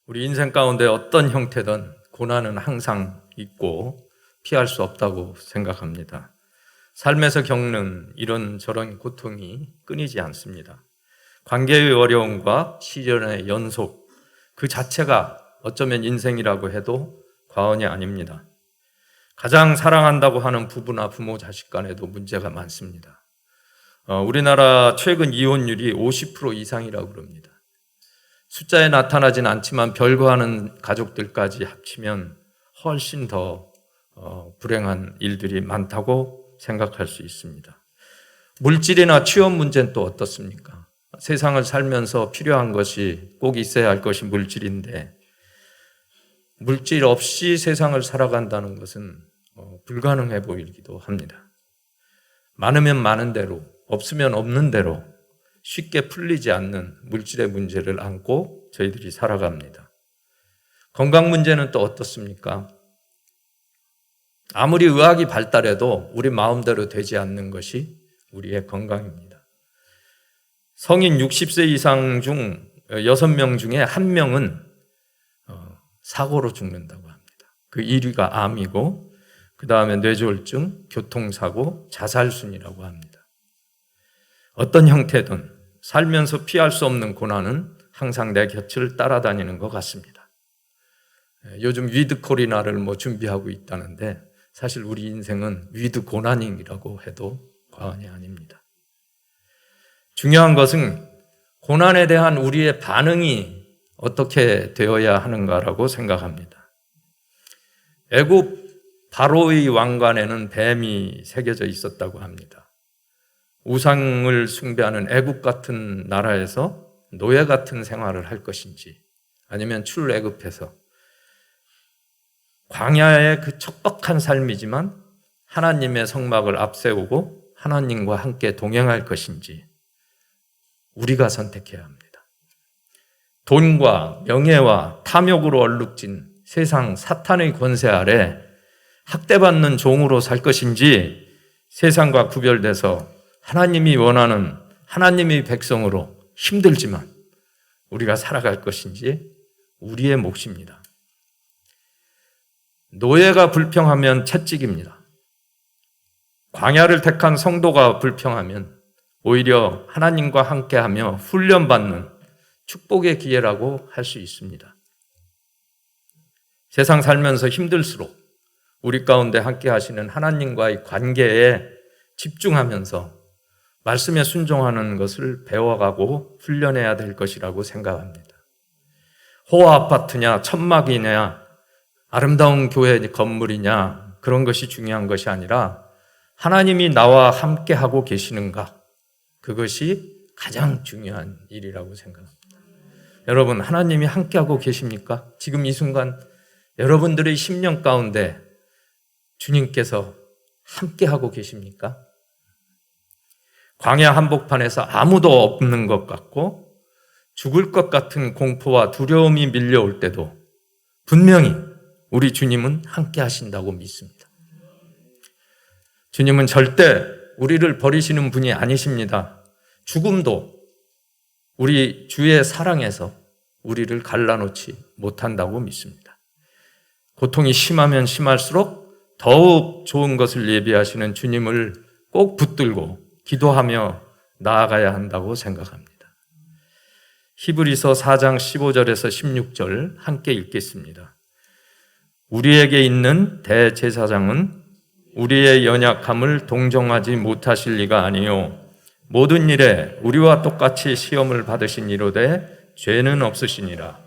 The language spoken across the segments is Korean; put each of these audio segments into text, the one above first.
우리 인생 가운데 어떤 형태든 고난은 항상 있고 피할 수 없다고 생각합니다. 삶에서 겪는 이런저런 고통이 끊이지 않습니다. 관계의 어려움과 시련의 연속, 그 자체가 어쩌면 인생이라고 해도 과언이 아닙니다. 가장 사랑한다고 하는 부부나 부모, 자식 간에도 문제가 많습니다. 우리나라 최근 이혼율이 50% 이상이라고 그럽니다. 숫자에 나타나진 않지만 별거하는 가족들까지 합치면 훨씬 더 불행한 일들이 많다고 생각할 수 있습니다. 물질이나 취업 문제는 또 어떻습니까? 세상을 살면서 필요한 것이 꼭 있어야 할 것이 물질인데 물질 없이 세상을 살아간다는 것은 불가능해 보이기도 합니다. 많으면 많은 대로, 없으면 없는 대로 쉽게 풀리지 않는 물질의 문제를 안고 저희들이 살아갑니다. 건강 문제는 또 어떻습니까? 아무리 의학이 발달해도 우리 마음대로 되지 않는 것이 우리의 건강입니다. 성인 60세 이상 중 6명 중에 1명은 사고로 죽는다고 합니다. 그 1위가 암이고 그 다음에 뇌졸중, 교통사고, 자살순이라고 합니다. 어떤 형태든 살면서 피할 수 없는 고난은 항상 내 곁을 따라다니는 것 같습니다. 요즘 위드 코리나를 준비하고 있다는데 사실 우리 인생은 위드 고난이라고 해도 과언이 아닙니다. 중요한 것은 고난에 대한 우리의 반응이 어떻게 되어야 하는가라고 생각합니다. 애굽 바로의 왕관에는 뱀이 새겨져 있었다고 합니다. 우상을 숭배하는 애굽 같은 나라에서 노예 같은 생활을 할 것인지 아니면 출애굽해서 광야의 그 척박한 삶이지만 하나님의 성막을 앞세우고 하나님과 함께 동행할 것인지 우리가 선택해야 합니다. 돈과 명예와 탐욕으로 얼룩진 세상 사탄의 권세 아래 학대받는 종으로 살 것인지 세상과 구별돼서 하나님이 원하는 하나님의 백성으로 힘들지만 우리가 살아갈 것인지 우리의 몫입니다. 노예가 불평하면 채찍입니다. 광야를 택한 성도가 불평하면 오히려 하나님과 함께하며 훈련받는 축복의 기회라고 할 수 있습니다. 세상 살면서 힘들수록 우리 가운데 함께 하시는 하나님과의 관계에 집중하면서 말씀에 순종하는 것을 배워가고 훈련해야 될 것이라고 생각합니다. 호화 아파트냐 천막이냐 아름다운 교회 건물이냐 그런 것이 중요한 것이 아니라 하나님이 나와 함께하고 계시는가, 그것이 가장 중요한 일이라고 생각합니다. 여러분, 하나님이 함께하고 계십니까? 지금 이 순간 여러분들의 심령 가운데 주님께서 함께하고 계십니까? 광야 한복판에서 아무도 없는 것 같고 죽을 것 같은 공포와 두려움이 밀려올 때도 분명히 우리 주님은 함께 하신다고 믿습니다. 주님은 절대 우리를 버리시는 분이 아니십니다. 죽음도 우리 주의 사랑에서 우리를 갈라놓지 못한다고 믿습니다. 고통이 심하면 심할수록 더욱 좋은 것을 예비하시는 주님을 꼭 붙들고 기도하며 나아가야 한다고 생각합니다. 히브리서 4장 15절에서 16절 함께 읽겠습니다. 우리에게 있는 대제사장은 우리의 연약함을 동정하지 못하실 리가 아니요 모든 일에 우리와 똑같이 시험을 받으신 이로되 죄는 없으시니라.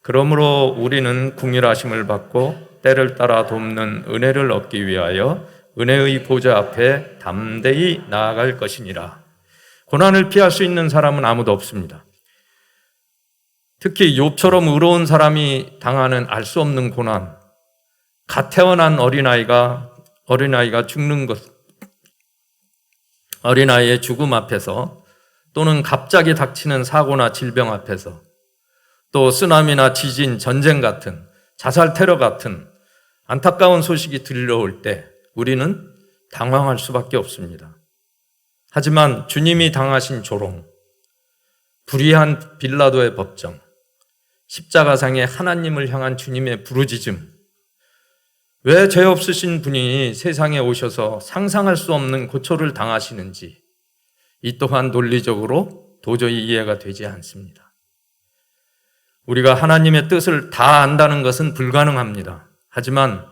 그러므로 우리는 긍휼하심을 받고 때를 따라 돕는 은혜를 얻기 위하여 은혜의 보좌 앞에 담대히 나아갈 것이니라. 고난을 피할 수 있는 사람은 아무도 없습니다. 특히 욥처럼 의로운 사람이 당하는 알 수 없는 고난, 갓 태어난 어린아이가 죽는 것, 어린아이의 죽음 앞에서 또는 갑자기 닥치는 사고나 질병 앞에서 또 쓰나미나 지진, 전쟁 같은 자살 테러 같은 안타까운 소식이 들려올 때 우리는 당황할 수밖에 없습니다. 하지만 주님이 당하신 조롱, 불의한 빌라도의 법정, 십자가상의 하나님을 향한 주님의 부르짖음, 왜 죄 없으신 분이 세상에 오셔서 상상할 수 없는 고초를 당하시는지 이 또한 논리적으로 도저히 이해가 되지 않습니다. 우리가 하나님의 뜻을 다 안다는 것은 불가능합니다. 하지만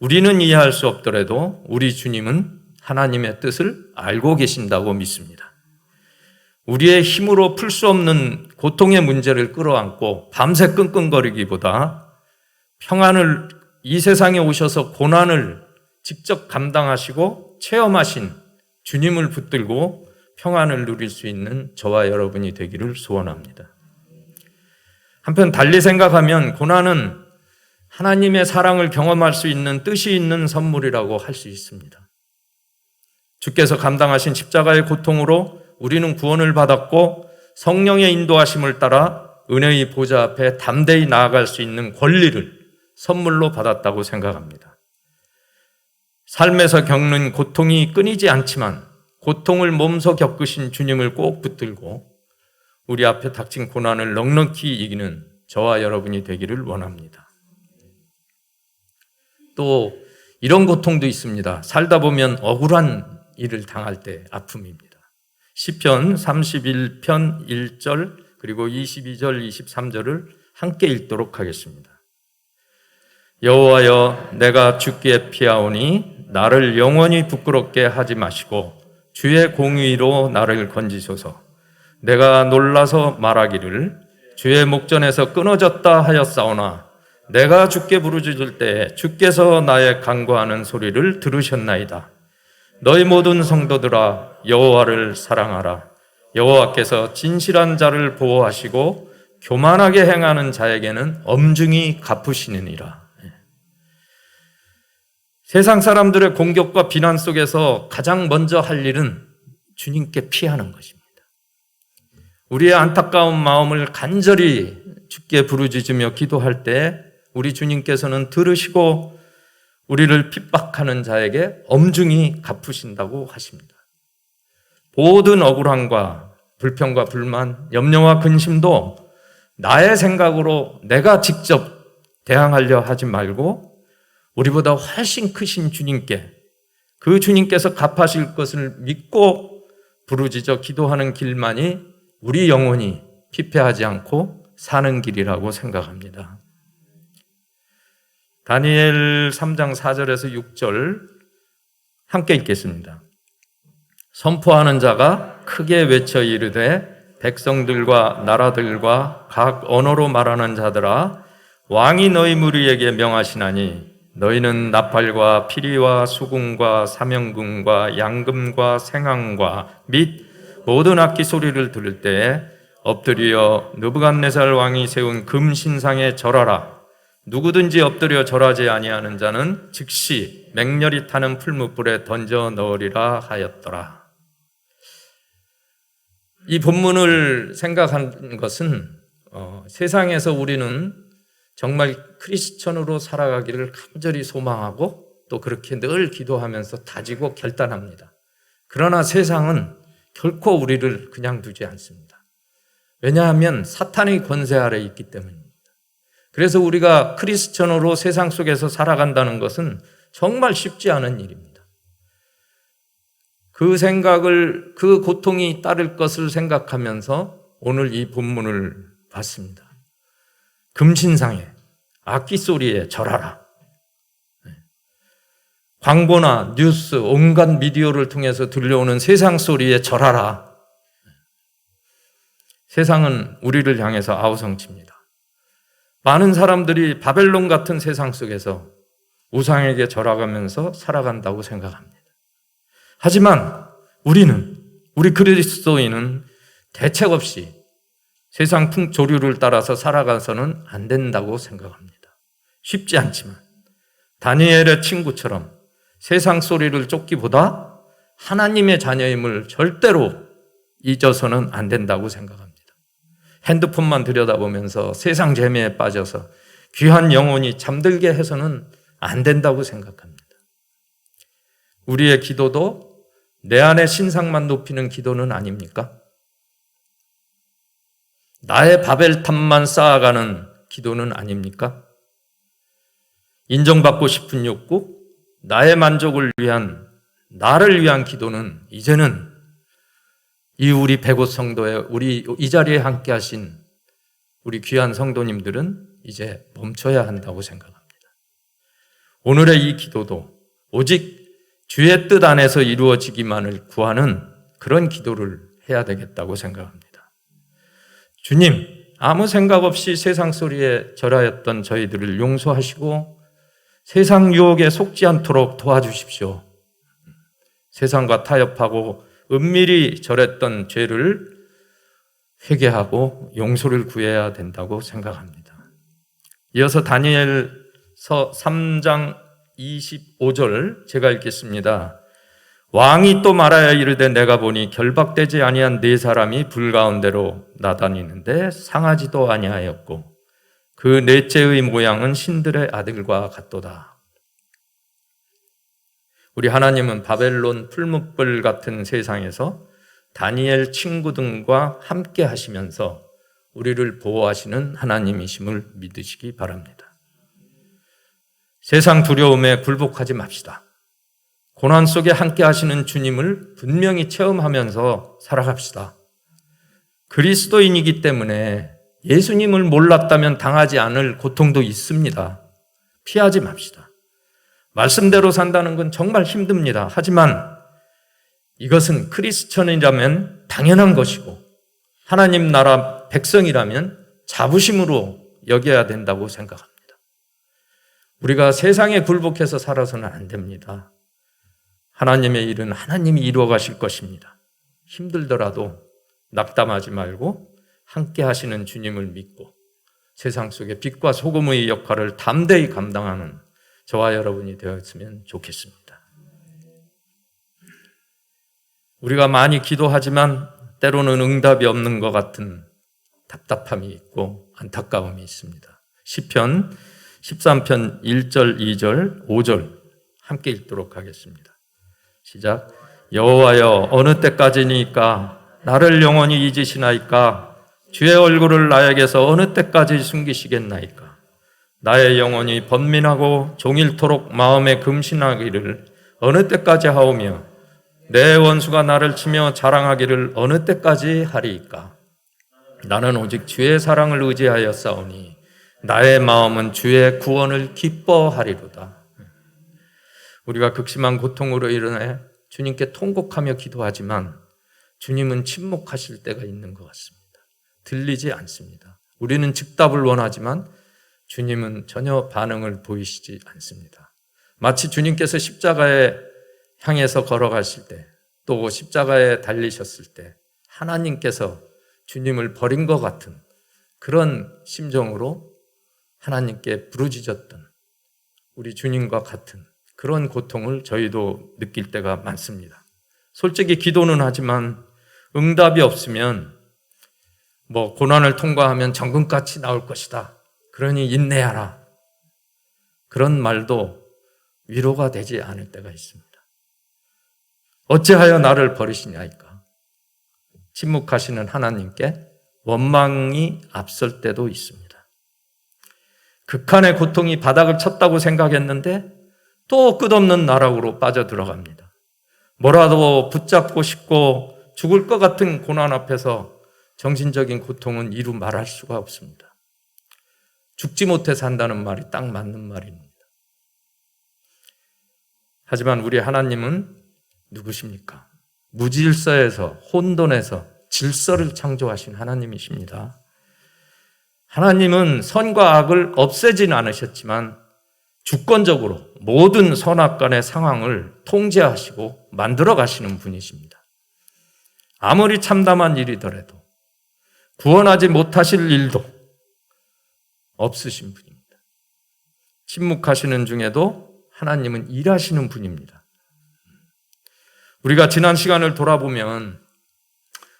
우리는 이해할 수 없더라도 우리 주님은 하나님의 뜻을 알고 계신다고 믿습니다. 우리의 힘으로 풀 수 없는 고통의 문제를 끌어안고 밤새 끙끙거리기보다 평안을 이 세상에 오셔서 고난을 직접 감당하시고 체험하신 주님을 붙들고 평안을 누릴 수 있는 저와 여러분이 되기를 소원합니다. 한편 달리 생각하면 고난은 하나님의 사랑을 경험할 수 있는 뜻이 있는 선물이라고 할 수 있습니다. 주께서 감당하신 십자가의 고통으로 우리는 구원을 받았고 성령의 인도하심을 따라 은혜의 보좌 앞에 담대히 나아갈 수 있는 권리를 선물로 받았다고 생각합니다. 삶에서 겪는 고통이 끊이지 않지만 고통을 몸소 겪으신 주님을 꼭 붙들고 우리 앞에 닥친 고난을 넉넉히 이기는 저와 여러분이 되기를 원합니다. 또 이런 고통도 있습니다. 살다 보면 억울한 일을 당할 때 아픔입니다. 시편 31편 1절 그리고 22절 23절을 함께 읽도록 하겠습니다. 여호와여, 내가 주께 피하오니 나를 영원히 부끄럽게 하지 마시고 주의 공의로 나를 건지소서. 내가 놀라서 말하기를 주의 목전에서 끊어졌다 하였사오나 내가 주께 부르짖을 때 주께서 나의 간구하는 소리를 들으셨나이다. 너희 모든 성도들아, 여호와를 사랑하라. 여호와께서 진실한 자를 보호하시고 교만하게 행하는 자에게는 엄중히 갚으시느니라. 세상 사람들의 공격과 비난 속에서 가장 먼저 할 일은 주님께 피하는 것입니다. 우리의 안타까운 마음을 간절히 주께 부르짖으며 기도할 때 우리 주님께서는 들으시고 우리를 핍박하는 자에게 엄중히 갚으신다고 하십니다. 모든 억울함과 불평과 불만, 염려와 근심도 나의 생각으로 내가 직접 대항하려 하지 말고 우리보다 훨씬 크신 주님께, 그 주님께서 갚으실 것을 믿고 부르짖어 기도하는 길만이 우리 영혼이 피폐하지 않고 사는 길이라고 생각합니다. 다니엘 3장 4절에서 6절 함께 읽겠습니다. 선포하는 자가 크게 외쳐 이르되 백성들과 나라들과 각 언어로 말하는 자들아, 왕이 너희 무리에게 명하시나니 너희는 나팔과 피리와 수궁과 사명궁과 양금과 생황과 및 모든 악기 소리를 들을 때에 엎드려 느부갓네살 왕이 세운 금신상에 절하라. 누구든지 엎드려 절하지 아니하는 자는 즉시 맹렬히 타는 풀무불에 던져 넣으리라 하였더라. 이 본문을 생각한 것은 세상에서 우리는 정말 크리스천으로 살아가기를 간절히 소망하고 또 그렇게 늘 기도하면서 다지고 결단합니다. 그러나 세상은 결코 우리를 그냥 두지 않습니다. 왜냐하면 사탄의 권세 아래에 있기 때문입니다. 그래서 우리가 크리스천으로 세상 속에서 살아간다는 것은 정말 쉽지 않은 일입니다. 그 생각을, 그 고통이 따를 것을 생각하면서 오늘 이 본문을 봤습니다. 금신상에, 악기 소리에 절하라. 광고나 뉴스, 온갖 미디어를 통해서 들려오는 세상 소리에 절하라. 세상은 우리를 향해서 아우성칩니다. 많은 사람들이 바벨론 같은 세상 속에서 우상에게 절하가면서 살아간다고 생각합니다. 하지만 우리 그리스도인은 대책 없이 세상 풍조류를 따라서 살아가서는 안 된다고 생각합니다. 쉽지 않지만 다니엘의 친구처럼 세상 소리를 쫓기보다 하나님의 자녀임을 절대로 잊어서는 안 된다고 생각합니다. 핸드폰만 들여다보면서 세상 재미에 빠져서 귀한 영혼이 잠들게 해서는 안 된다고 생각합니다. 우리의 기도도 내 안의 신상만 높이는 기도는 아닙니까? 나의 바벨탑만 쌓아가는 기도는 아닙니까? 인정받고 싶은 욕구, 나의 만족을 위한, 나를 위한 기도는 이제는 이 우리 백옷 성도에, 우리 이 자리에 함께 하신 우리 귀한 성도님들은 이제 멈춰야 한다고 생각합니다. 오늘의 이 기도도 오직 주의 뜻 안에서 이루어지기만을 구하는 그런 기도를 해야 되겠다고 생각합니다. 주님, 아무 생각 없이 세상 소리에 절하였던 저희들을 용서하시고 세상 유혹에 속지 않도록 도와주십시오. 세상과 타협하고 은밀히 절했던 죄를 회개하고 용서를 구해야 된다고 생각합니다. 이어서 다니엘서 3장 25절 제가 읽겠습니다. 왕이 또 말하여 이르되 내가 보니 결박되지 아니한 네 사람이 불 가운데로 나다니는데 상하지도 아니하였고 그 넷째의 모양은 신들의 아들과 같도다. 우리 하나님은 바벨론 풀무불 같은 세상에서 다니엘 친구 등과 함께 하시면서 우리를 보호하시는 하나님이심을 믿으시기 바랍니다. 세상 두려움에 굴복하지 맙시다. 고난 속에 함께 하시는 주님을 분명히 체험하면서 살아갑시다. 그리스도인이기 때문에 예수님을 몰랐다면 당하지 않을 고통도 있습니다. 피하지 맙시다. 말씀대로 산다는 건 정말 힘듭니다. 하지만 이것은 크리스천이라면 당연한 것이고 하나님 나라 백성이라면 자부심으로 여겨야 된다고 생각합니다. 우리가 세상에 굴복해서 살아서는 안 됩니다. 하나님의 일은 하나님이 이루어 가실 것입니다. 힘들더라도 낙담하지 말고 함께 하시는 주님을 믿고 세상 속에 빛과 소금의 역할을 담대히 감당하는 저와 여러분이 되었으면 좋겠습니다. 우리가 많이 기도하지만 때로는 응답이 없는 것 같은 답답함이 있고 안타까움이 있습니다. 시편 13편 1절, 2절, 5절 함께 읽도록 하겠습니다. 시작. 여호와여 어느 때까지니까 나를 영원히 잊으시나이까 주의 얼굴을 나에게서 어느 때까지 숨기시겠나이까 나의 영혼이 번민하고 종일토록 마음에 금신하기를 어느 때까지 하오며 내 원수가 나를 치며 자랑하기를 어느 때까지 하리이까 나는 오직 주의 사랑을 의지하여 싸우니 나의 마음은 주의 구원을 기뻐하리로다. 우리가 극심한 고통으로 인해 주님께 통곡하며 기도하지만 주님은 침묵하실 때가 있는 것 같습니다. 들리지 않습니다. 우리는 즉답을 원하지만 주님은 전혀 반응을 보이시지 않습니다. 마치 주님께서 십자가에 향해서 걸어가실 때, 또 십자가에 달리셨을 때 하나님께서 주님을 버린 것 같은 그런 심정으로 하나님께 부르짖었던 우리 주님과 같은 그런 고통을 저희도 느낄 때가 많습니다. 솔직히 기도는 하지만 응답이 없으면 고난을 통과하면 정금같이 나올 것이다. 그러니 인내하라. 그런 말도 위로가 되지 않을 때가 있습니다. 어찌하여 나를 버리시냐이까. 침묵하시는 하나님께 원망이 앞설 때도 있습니다. 극한의 고통이 바닥을 쳤다고 생각했는데 또 끝없는 나락으로 빠져들어갑니다. 뭐라도 붙잡고 싶고 죽을 것 같은 고난 앞에서 정신적인 고통은 이루 말할 수가 없습니다. 죽지 못해 산다는 말이 딱 맞는 말입니다. 하지만 우리 하나님은 누구십니까? 무질서에서 혼돈에서 질서를 창조하신 하나님이십니다. 하나님은 선과 악을 없애진 않으셨지만 주권적으로 모든 선악간의 상황을 통제하시고 만들어 가시는 분이십니다. 아무리 참담한 일이더라도 구원하지 못하실 일도 없으신 분입니다. 침묵하시는 중에도 하나님은 일하시는 분입니다. 우리가 지난 시간을 돌아보면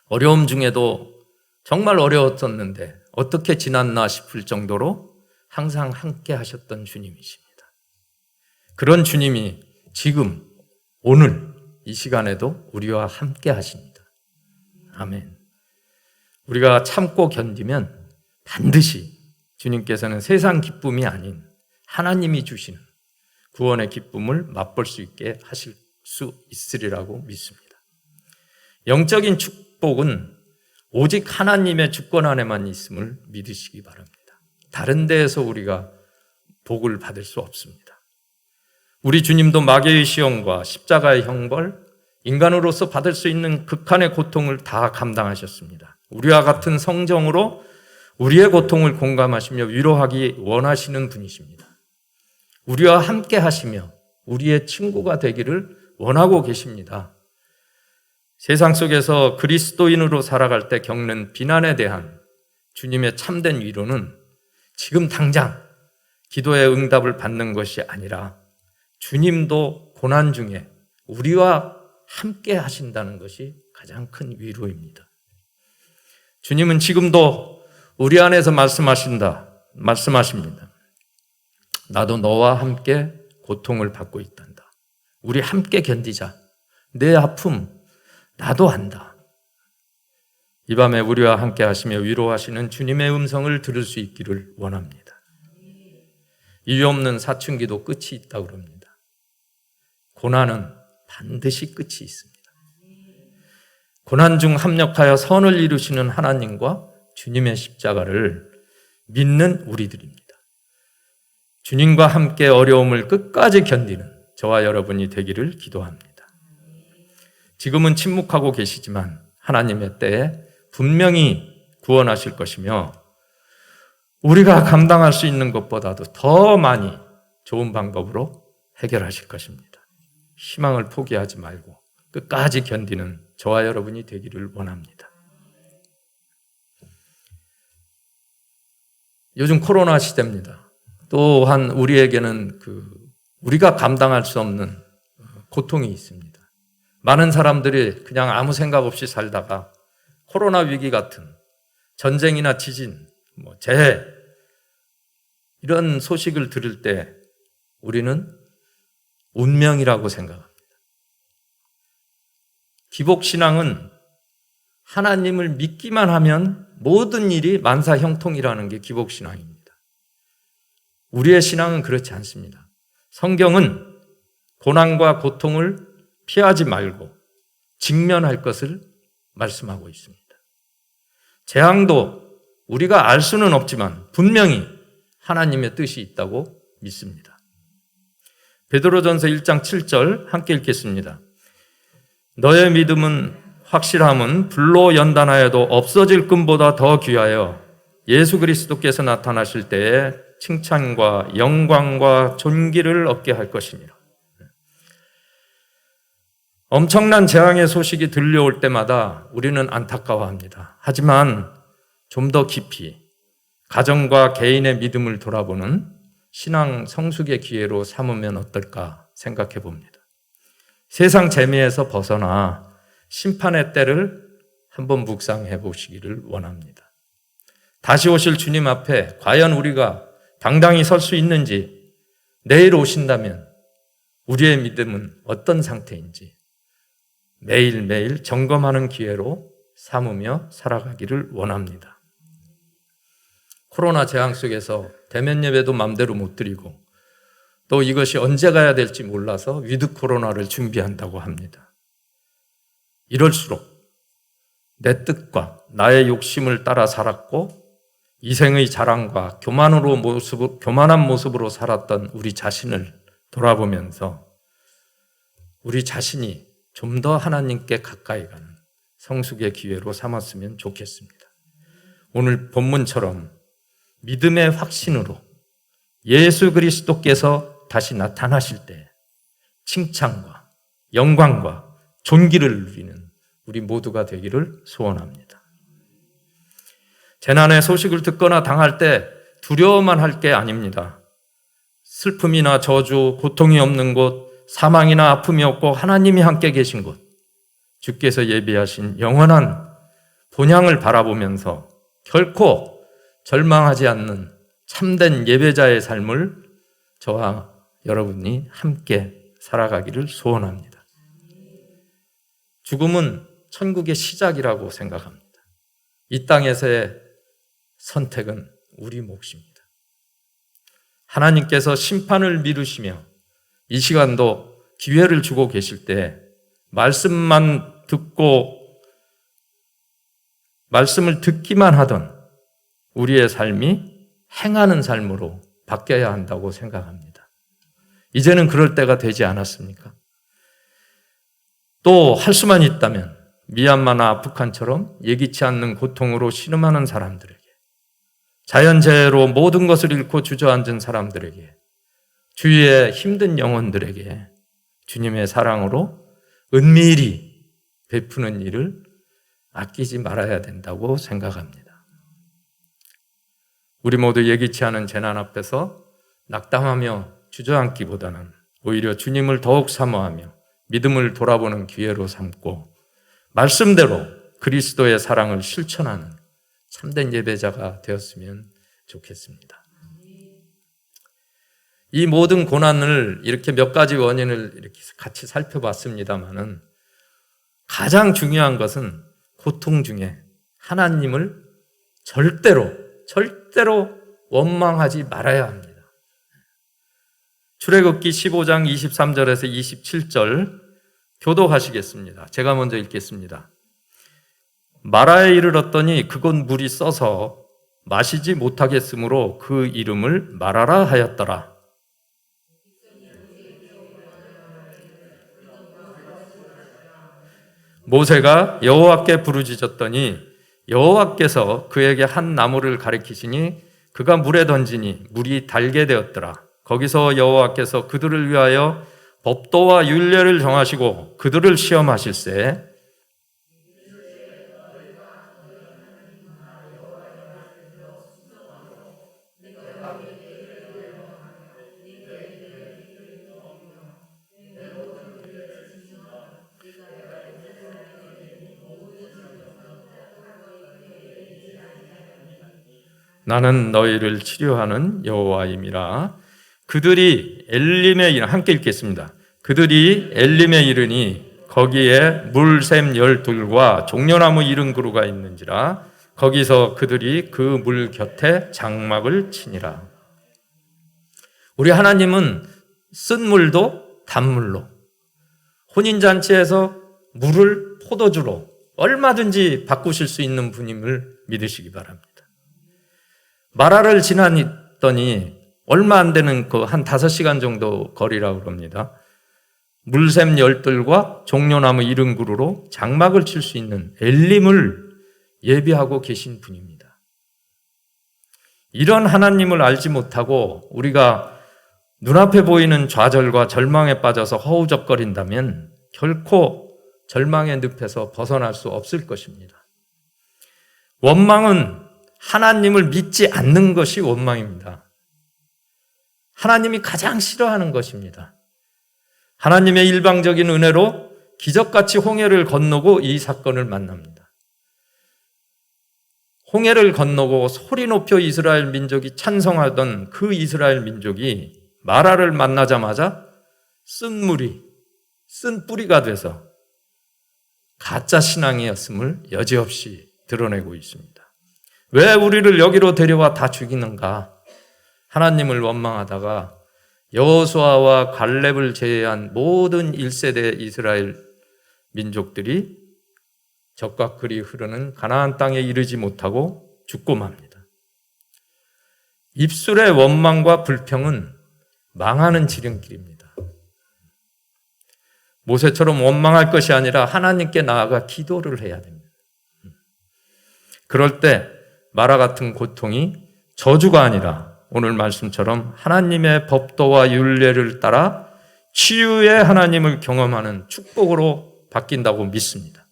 어려움 중에도 정말 어려웠었는데 어떻게 지났나 싶을 정도로 항상 함께 하셨던 주님이십니다. 그런 주님이 지금 오늘 이 시간에도 우리와 함께 하십니다. 아멘. 우리가 참고 견디면 반드시 주님께서는 세상 기쁨이 아닌 하나님이 주시는 구원의 기쁨을 맛볼 수 있게 하실 수 있으리라고 믿습니다. 영적인 축복은 오직 하나님의 주권 안에만 있음을 믿으시기 바랍니다. 다른 데에서 우리가 복을 받을 수 없습니다. 우리 주님도 마귀의 시험과 십자가의 형벌, 인간으로서 받을 수 있는 극한의 고통을 다 감당하셨습니다. 우리와 같은 성정으로 우리의 고통을 공감하시며 위로하기 원하시는 분이십니다. 우리와 함께 하시며 우리의 친구가 되기를 원하고 계십니다. 세상 속에서 그리스도인으로 살아갈 때 겪는 비난에 대한 주님의 참된 위로는 지금 당장 기도의 응답을 받는 것이 아니라 주님도 고난 중에 우리와 함께 하신다는 것이 가장 큰 위로입니다. 주님은 지금도 우리 안에서 말씀하십니다. 나도 너와 함께 고통을 받고 있단다. 우리 함께 견디자. 내 아픔 나도 안다. 이 밤에 우리와 함께 하시며 위로하시는 주님의 음성을 들을 수 있기를 원합니다. 이유 없는 사춘기도 끝이 있다고 합니다. 고난은 반드시 끝이 있습니다. 고난 중 합력하여 선을 이루시는 하나님과 주님의 십자가를 믿는 우리들입니다. 주님과 함께 어려움을 끝까지 견디는 저와 여러분이 되기를 기도합니다. 지금은 침묵하고 계시지만 하나님의 때에 분명히 구원하실 것이며 우리가 감당할 수 있는 것보다도 더 많이 좋은 방법으로 해결하실 것입니다. 희망을 포기하지 말고 끝까지 견디는 저와 여러분이 되기를 원합니다. 요즘 코로나 시대입니다. 또한 우리에게는 우리가 감당할 수 없는 고통이 있습니다. 많은 사람들이 그냥 아무 생각 없이 살다가 코로나 위기 같은 전쟁이나 지진, 재해 이런 소식을 들을 때 우리는 운명이라고 생각합니다. 기복신앙은 하나님을 믿기만 하면 모든 일이 만사형통이라는 게 기복신앙입니다. 우리의 신앙은 그렇지 않습니다. 성경은 고난과 고통을 피하지 말고 직면할 것을 말씀하고 있습니다. 재앙도 우리가 알 수는 없지만 분명히 하나님의 뜻이 있다고 믿습니다. 베드로전서 1장 7절 함께 읽겠습니다. 너의 믿음은 확실함은 불로 연단하여도 없어질 금보다 더 귀하여 예수 그리스도께서 나타나실 때에 칭찬과 영광과 존귀를 얻게 할 것이니라. 엄청난 재앙의 소식이 들려올 때마다 우리는 안타까워합니다. 하지만 좀 더 깊이 가정과 개인의 믿음을 돌아보는 신앙 성숙의 기회로 삼으면 어떨까 생각해 봅니다. 세상 재미에서 벗어나 심판의 때를 한번 묵상해 보시기를 원합니다. 다시 오실 주님 앞에 과연 우리가 당당히 설 수 있는지, 내일 오신다면 우리의 믿음은 어떤 상태인지 매일매일 점검하는 기회로 삼으며 살아가기를 원합니다. 코로나 재앙 속에서 대면 예배도 마음대로 못 드리고 또 이것이 언제 가야 될지 몰라서 위드 코로나를 준비한다고 합니다. 이럴수록 내 뜻과 나의 욕심을 따라 살았고 이생의 자랑과 교만한 모습으로 살았던 우리 자신을 돌아보면서 우리 자신이 좀 더 하나님께 가까이 가는 성숙의 기회로 삼았으면 좋겠습니다. 오늘 본문처럼 믿음의 확신으로 예수 그리스도께서 다시 나타나실 때 칭찬과 영광과 존귀를 누리는 우리 모두가 되기를 소원합니다. 재난의 소식을 듣거나 당할 때 두려워만 할 게 아닙니다. 슬픔이나 저주, 고통이 없는 곳, 사망이나 아픔이 없고 하나님이 함께 계신 곳, 주께서 예비하신 영원한 본향을 바라보면서 결코 절망하지 않는 참된 예배자의 삶을 저와 여러분이 함께 살아가기를 소원합니다. 죽음은 천국의 시작이라고 생각합니다. 이 땅에서의 선택은 우리 몫입니다. 하나님께서 심판을 미루시며 이 시간도 기회를 주고 계실 때 말씀만 듣고 말씀을 듣기만 하던 우리의 삶이 행하는 삶으로 바뀌어야 한다고 생각합니다. 이제는 그럴 때가 되지 않았습니까? 또 할 수만 있다면 미얀마나 아프간처럼 예기치 않는 고통으로 신음하는 사람들에게, 자연재해로 모든 것을 잃고 주저앉은 사람들에게, 주위의 힘든 영혼들에게 주님의 사랑으로 은밀히 베푸는 일을 아끼지 말아야 된다고 생각합니다. 우리 모두 예기치 않은 재난 앞에서 낙담하며 주저앉기보다는 오히려 주님을 더욱 사모하며 믿음을 돌아보는 기회로 삼고 말씀대로 그리스도의 사랑을 실천하는 참된 예배자가 되었으면 좋겠습니다. 이 모든 고난을 이렇게 몇 가지 원인을 이렇게 같이 살펴봤습니다만은 가장 중요한 것은 고통 중에 하나님을 절대로 원망하지 말아야 합니다. 출애굽기 15장 23절에서 27절 교독하시겠습니다. 제가 먼저 읽겠습니다. 마라에 이르렀더니 그곳 물이 써서 마시지 못하겠으므로 그 이름을 마라라 하였더라. 모세가 여호와께 부르짖었더니 여호와께서 그에게 한 나무를 가리키시니 그가 물에 던지니 물이 달게 되었더라. 거기서 여호와께서 그들을 위하여 법도와 율례를 정하시고 그들을 시험하실세 나는 너희를 치료하는 여호와임이라. 그들이 엘림에 이르 함께 읽겠습니다. 그들이 엘림에 이르니 거기에 물샘 12과 종려나무 70그루가 있는지라. 거기서 그들이 그 물 곁에 장막을 치니라. 우리 하나님은 쓴 물도 단물로, 혼인잔치에서 물을 포도주로 얼마든지 바꾸실 수 있는 분임을 믿으시기 바랍니다. 마라를 지나더니 얼마 안 되는 그 한 5시간 정도 거리라고 그럽니다. 물샘 10들과 종려나무 70그루로 장막을 칠 수 있는 엘림을 예비하고 계신 분입니다. 이런 하나님을 알지 못하고 우리가 눈앞에 보이는 좌절과 절망에 빠져서 허우적거린다면 결코 절망의 늪에서 벗어날 수 없을 것입니다. 원망은 하나님을 믿지 않는 것이 원망입니다. 하나님이 가장 싫어하는 것입니다. 하나님의 일방적인 은혜로 기적같이 홍해를 건너고 이 사건을 만납니다. 홍해를 건너고 소리 높여 이스라엘 민족이 찬송하던 그 이스라엘 민족이 마라를 만나자마자 쓴 물이 쓴 뿌리가 돼서 가짜 신앙이었음을 여지없이 드러내고 있습니다. 왜 우리를 여기로 데려와 다 죽이는가? 하나님을 원망하다가 여호수아와 갈렙을 제외한 모든 1세대 이스라엘 민족들이 적과 글이 흐르는 가나안 땅에 이르지 못하고 죽고 맙니다. 입술의 원망과 불평은 망하는 지름길입니다. 모세처럼 원망할 것이 아니라 하나님께 나아가 기도를 해야 됩니다. 그럴 때 마라 같은 고통이 저주가 아니라 오늘 말씀처럼 하나님의 법도와 율례를 따라 치유의 하나님을 경험하는 축복으로 바뀐다고 믿습니다.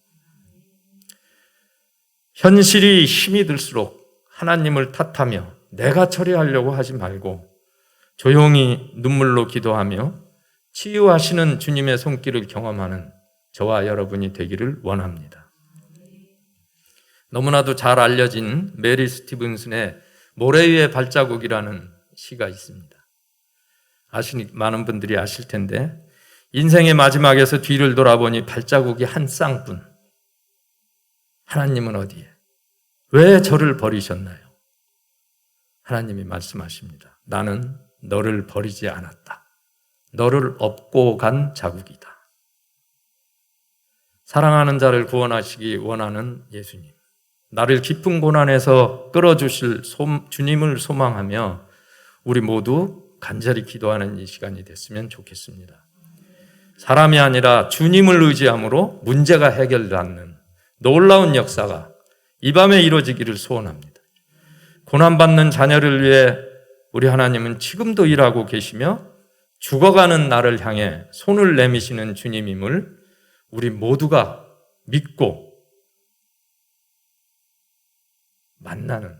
현실이 힘이 들수록 하나님을 탓하며 내가 처리하려고 하지 말고 조용히 눈물로 기도하며 치유하시는 주님의 손길을 경험하는 저와 여러분이 되기를 원합니다. 너무나도 잘 알려진 메리 스티븐슨의 모래 위의 발자국이라는 시가 있습니다. 많은 분들이 아실 텐데 인생의 마지막에서 뒤를 돌아보니 발자국이 한 쌍뿐. 하나님은 어디에? 왜 저를 버리셨나요? 하나님이 말씀하십니다. 나는 너를 버리지 않았다. 너를 업고 간 자국이다. 사랑하는 자를 구원하시기 원하는 예수님, 나를 깊은 고난에서 끌어주실 주님을 소망하며 우리 모두 간절히 기도하는 이 시간이 됐으면 좋겠습니다. 사람이 아니라 주님을 의지함으로 문제가 해결받는 놀라운 역사가 이 밤에 이루어지기를 소원합니다. 고난받는 자녀를 위해 우리 하나님은 지금도 일하고 계시며 죽어가는 나를 향해 손을 내미시는 주님임을 우리 모두가 믿고 만나는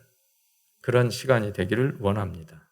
그런 시간이 되기를 원합니다.